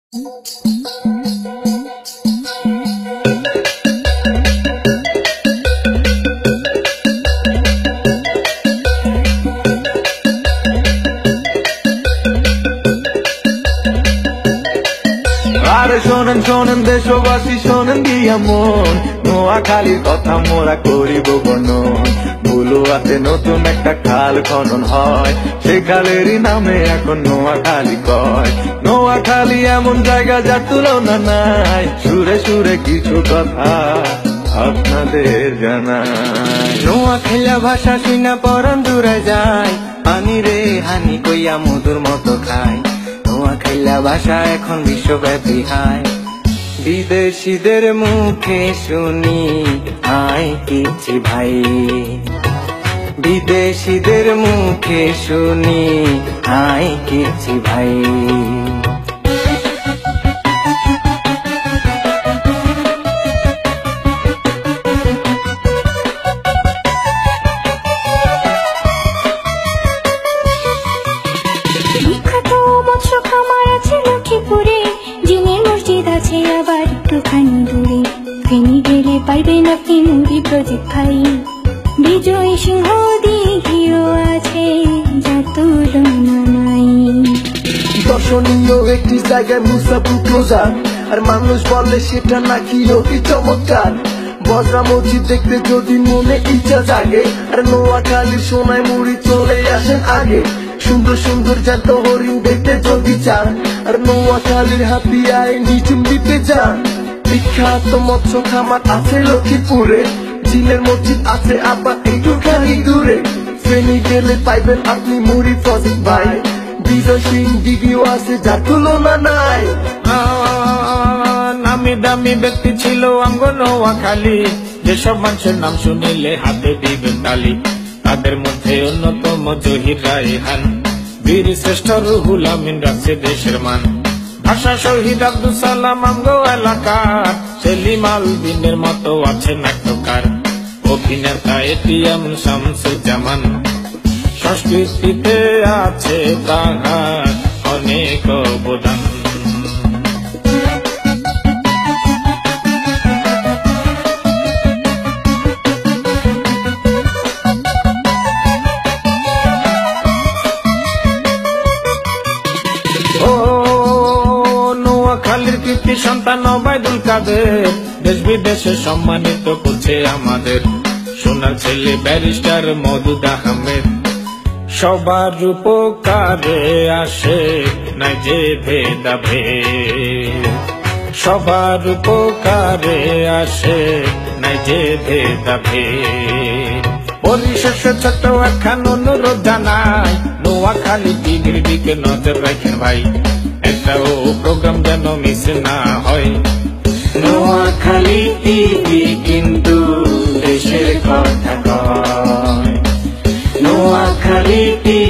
আরে শোনেন শোনেন দেশবাসী শোনেন দিয়া মন, নোয়াখালীর কথা মোরা করিব বর্ণন। বুলুয়াতে নতুন একটা খাল খনন হয়, সে খালেরই নামে এখন নোয়াখালী কয়। নোয়াখালী এমন জায়গা যার তুলনা নাই, সুরে সুরে কিছু কথা আপনাদের জানাই। নোয়াখালী ভাষা শুনা পরান দূরে যায়, পানি রে হানি কইয়া মধুর মতো খায়। নোয়াখালী ভাষা এখন বিশ্বব্যাপী হায়, বিদেশিদের মুখে শুনি হায় কিছি ভাই। বিদেশিদের মুখে শুনি হায় কিছি ভাই। বিখ্যাত মৎস্য খামার আছে লক্ষ্মীপুরে, জিনের মসজিদ আছে আবার একটুখানি দূরে। ফেনী গেলে পাইবেন আপনি মুড়ি প্রজেক্ট খাই, বিজয় সিংহ দিঘিও আছে যার তুলনা নাই। দর্শনীয় একটি জায়গায় মুসাফির ক্লোজার, আর মানুষ বলে সেটা নাকি অতি চমৎকার। বজরা মসজিদ দেখতে যদি মনে ইচ্ছা জাগে, আর নোয়াখালীর সোনায় মুড়ি চলে আসেন আগে। সুন্দর সুন্দর জ্যান্ত হরিণ দেখতে যদি চান, আর নোয়াখালীর হাতিয়ায় নিচুম দিতে যান। বিখ্যাত মৎস্য খামার আছে লক্ষ্মীপুরে, জিনের মসজিদ আছে আবার একটুখানি দূরে। ফেনী গেলে পাইবেন আপনি মুড়ি প্রজেক্ট ভাই, বিজয় সিং দিঘিও আছে যার তুলনা নাই। নামি দামি ব্যক্তি ছিল আমগো নোয়াখালী, যেসব মানুষের নাম শুনিলে হাতে দিবেন তালি। তাদের মধ্যে অন্যতম জহির রায়হান, বীর শ্রেষ্ঠ রুহুল আমিন রাখছে দেশের মান। ভাষা শহীদ আব্দুল সালাম আমগো এলাকার, সেলিম আলবিনের মতো আছে নাট্যকার। অভিনেতা এটিএম শামসুজ্জামান, সংস্কৃতিতে আছে তাহার অনেক অবদান। নোয়াখালীর কৃতি সন্তান ওবায়দুল কাদের, দেশ বিদেশে সম্মানিত করছে আমাদের। সোনার ছেলে ব্যারিস্টার মওদুদ আহমেদ, সবার উপকারে আসে নাই যে ভেদাভেদ। সবার উপকারে আসে নাই যে ভেদাভেদ। পরিশেষে ছোট্ট একখান অনুরোধ জানাই, নোয়াখালী টিভির দিকে নজর রাখেন ভাই, একটাও প্রোগ্রাম যেন মিস না হয়। নোয়াখালী টিভি কিন্তু দেশের কথা কয়, নোয়াখালী টিভি